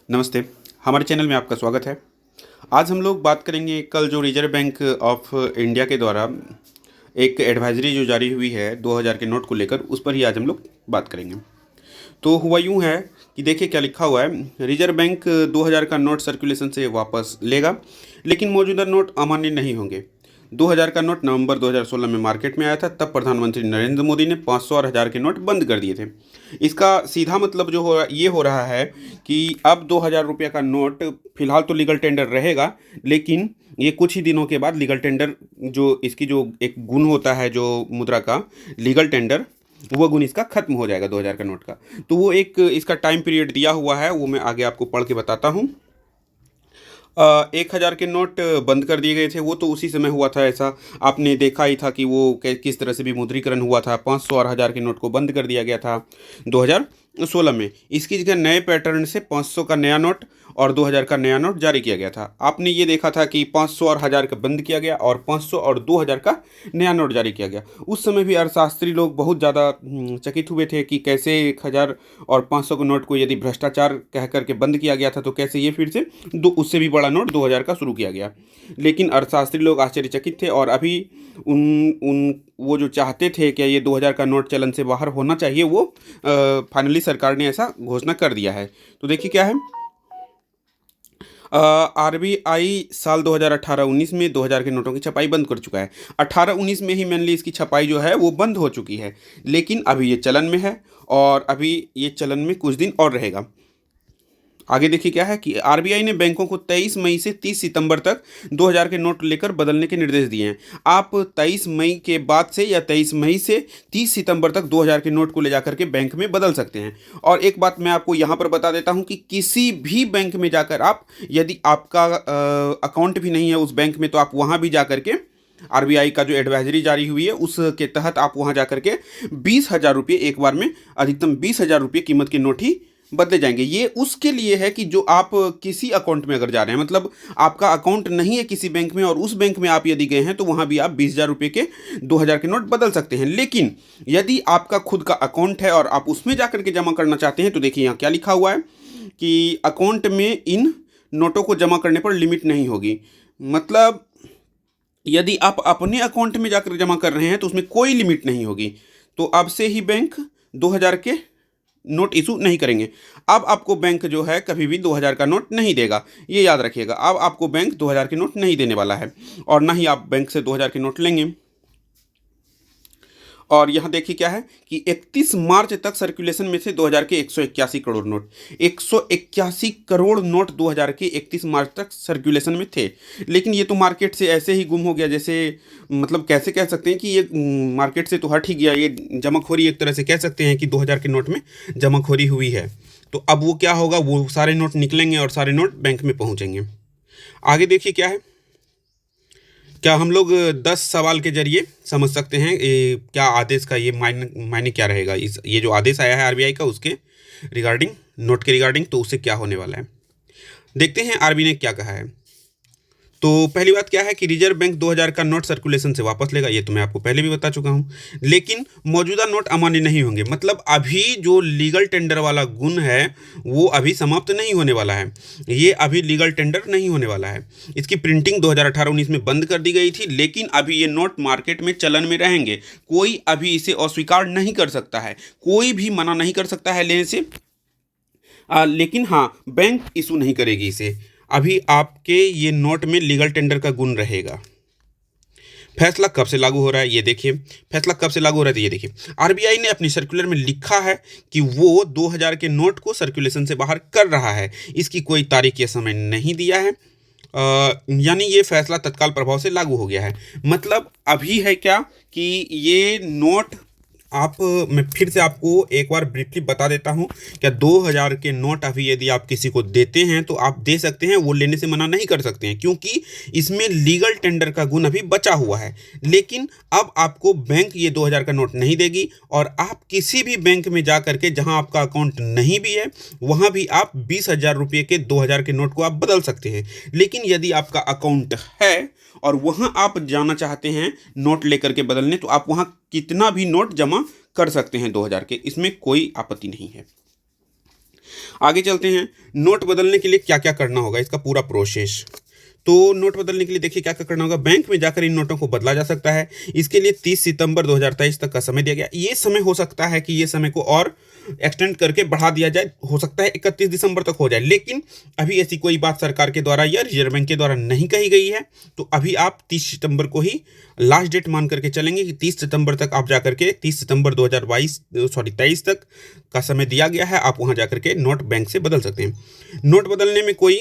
नमस्ते, हमारे चैनल में आपका स्वागत है। आज हम लोग बात करेंगे कल जो रिज़र्व बैंक ऑफ इंडिया के द्वारा एक एडवाइजरी जो जारी हुई है 2000 के नोट को लेकर, उस पर ही आज हम लोग बात करेंगे। तो हुआ यूँ है कि देखिए क्या लिखा हुआ है। रिज़र्व बैंक 2000 का नोट सर्कुलेशन से वापस लेगा, लेकिन मौजूदा नोट अमान्य नहीं होंगे। 2000 का नोट नवंबर 2016 में मार्केट में आया था, तब प्रधानमंत्री नरेंद्र मोदी ने 500 और 1000 के नोट बंद कर दिए थे। इसका सीधा मतलब जो हो रहा है कि अब 2000 रुपये का नोट फिलहाल तो लीगल टेंडर रहेगा, लेकिन ये कुछ ही दिनों के बाद लीगल टेंडर जो इसकी जो एक गुण होता है जो मुद्रा का लीगल टेंडर, वो गुण इसका खत्म हो जाएगा 2000 का नोट का। तो वो एक इसका टाइम पीरियड दिया हुआ है, वो मैं आगे आपको पढ़ के बताता हूँ। 1000 के नोट बंद कर दिए गए थे, वो तो उसी समय हुआ था। ऐसा आपने देखा ही था कि वो किस तरह से विमुद्रीकरण हुआ था। 500 और 1000 के नोट को बंद कर दिया गया था 2016 में। इसकी जगह नए पैटर्न से 500 का नया नोट और 2000 का नया नोट जारी किया गया था। आपने ये देखा था कि 500 और 1000 का बंद किया गया और 500 और 2000 का नया नोट जारी किया गया। उस समय भी अर्थशास्त्री लोग बहुत ज़्यादा चकित हुए थे कि कैसे 1000 और 500 के नोट को यदि भ्रष्टाचार कह करके बंद किया गया था, तो कैसे ये फिर से उससे भी बड़ा नोट 2000 का शुरू किया गया। लेकिन अर्थशास्त्री लोग आश्चर्यचकित थे और अभी उन उन वो जो चाहते थे कि ये 2000 का नोट चलन से बाहर होना चाहिए, वो फाइनली सरकार ने ऐसा घोषणा कर दिया है। तो देखिए क्या है, आरबीआई साल 2018-19 में 2000 के नोटों की छपाई बंद कर चुका है। 18-19 में ही मेनली इसकी छपाई जो है वो बंद हो चुकी है, लेकिन अभी ये चलन में है और अभी ये चलन में कुछ दिन और रहेगा। आगे देखिए क्या है कि आरबीआई ने बैंकों को 23 मई से 30 सितंबर तक 2000 के नोट लेकर बदलने के निर्देश दिए हैं। आप 23 मई के बाद से या 23 मई से 30 सितंबर तक 2000 के नोट को ले जाकर के बैंक में बदल सकते हैं। और एक बात मैं आपको यहाँ पर बता देता हूँ कि किसी भी बैंक में जाकर आप, यदि आपका अकाउंट भी नहीं है उस बैंक में, तो आप वहाँ भी जा करके आरबीआई का जो एडवाइजरी जारी हुई है उसके तहत आप वहाँ जा करके 20,000 रुपये, एक बार में अधिकतम 20,000 रुपये कीमत के नोट ही बदले जाएंगे। ये उसके लिए है कि जो आप किसी अकाउंट में अगर जा रहे हैं, मतलब आपका अकाउंट नहीं है किसी बैंक में और उस बैंक में आप यदि गए हैं, तो वहाँ भी आप 20,000 रुपये के 2000 के नोट बदल सकते हैं। लेकिन यदि आपका खुद का अकाउंट है और आप उसमें जा करके जमा करना चाहते हैं, तो देखिए यहाँ क्या लिखा हुआ है कि अकाउंट में इन नोटों को जमा करने पर लिमिट नहीं होगी। मतलब यदि आप अपने अकाउंट में जाकर जमा कर रहे हैं तो उसमें कोई लिमिट नहीं होगी। तो अब से ही बैंक 2000 के नोट इशू नहीं करेंगे। अब आपको बैंक जो है कभी भी 2000 का नोट नहीं देगा, ये याद रखिएगा। अब आपको बैंक 2000 के नोट नहीं देने वाला है और ना ही आप बैंक से 2000 के नोट लेंगे। और यहाँ देखिए क्या है कि 31 मार्च तक सर्कुलेशन में थे 2000 के 181 करोड़ नोट। 181 करोड़ नोट 2000 के 31 मार्च तक सर्कुलेशन में थे, लेकिन ये तो मार्केट से ऐसे ही गुम हो गया। जैसे मतलब कैसे कह सकते हैं कि ये मार्केट से तो हट ही गया, ये जमाखोरी एक तरह से कह सकते हैं कि 2000 के नोट में जमाखोरी हुई है। तो अब वो क्या होगा, वो सारे नोट निकलेंगे और सारे नोट बैंक में पहुँचेंगे। आगे देखिए क्या है, क्या हम लोग 10 सवाल के जरिए समझ सकते हैं क्या आदेश का ये मायने क्या रहेगा। ये जो आदेश आया है आरबीआई का उसके रिगार्डिंग, नोट के रिगार्डिंग, तो उससे क्या होने वाला है। देखते हैं आरबीआई ने क्या कहा है। तो पहली बात क्या है कि रिजर्व बैंक 2000 का नोट सर्कुलेशन से वापस लेगा, ये तो मैं आपको पहले भी बता चुका हूँ। लेकिन मौजूदा नोट अमान्य नहीं होंगे, मतलब अभी जो लीगल टेंडर वाला गुण है वो अभी समाप्त नहीं होने वाला है। ये अभी लीगल टेंडर नहीं होने वाला है। इसकी प्रिंटिंग 2018-19 में बंद कर दी गई थी, लेकिन अभी ये नोट मार्केट में चलन में रहेंगे। कोई अभी इसे अस्वीकार नहीं कर सकता है, कोई भी मना नहीं कर सकता है लेने से। लेकिन हाँ, बैंक इशू नहीं करेगी इसे। अभी आपके ये नोट में लीगल टेंडर का गुण रहेगा। फैसला कब से लागू हो रहा है ये देखिए। फैसला कब से लागू हो रहा है तो ये देखिए, आरबीआई ने अपनी सर्कुलर में लिखा है कि वो 2000 के नोट को सर्कुलेशन से बाहर कर रहा है। इसकी कोई तारीख या समय नहीं दिया है, यानी ये फैसला तत्काल प्रभाव से लागू हो गया है। मतलब अभी है क्या कि ये नोट मैं फिर से आपको एक बार ब्रीफली बता देता हूँ। क्या 2000 के नोट अभी यदि आप किसी को देते हैं तो आप दे सकते हैं, वो लेने से मना नहीं कर सकते हैं, क्योंकि इसमें लीगल टेंडर का गुण अभी बचा हुआ है। लेकिन अब आपको बैंक ये 2000 का नोट नहीं देगी और आप किसी भी बैंक में जा करके जहां आपका अकाउंट नहीं भी है वहां भी आप 20,000 रुपये के 2000 के नोट को आप बदल सकते हैं। लेकिन यदि आपका अकाउंट है और वहां आप जाना चाहते हैं नोट लेकर के बदलने, तो आप वहां कितना भी नोट जमा कर सकते हैं 2000 के, इसमें कोई आपत्ति नहीं है। आगे चलते हैं, नोट बदलने के लिए क्या क्या करना होगा, इसका पूरा प्रोसेस। तो नोट बदलने के लिए देखिए क्या क्या करना होगा। बैंक में जाकर इन नोटों को बदला जा सकता है। इसके लिए 30 सितंबर 2023 तक का समय दिया गया। ये समय हो सकता है कि ये समय को और एक्सटेंड करके बढ़ा दिया जाए, हो सकता है 31 दिसंबर तक हो जाए, लेकिन अभी ऐसी कोई बात सरकार के द्वारा या रिजर्व बैंक के द्वारा नहीं कही गई है। तो अभी आप 30 सितंबर को ही लास्ट डेट मान करके चलेंगे कि 30 सितंबर तक आप जाकर के 30 सितंबर 2023 तक का समय दिया गया है, आप वहां जाकर के नोट बैंक से बदल सकते हैं। नोट बदलने में कोई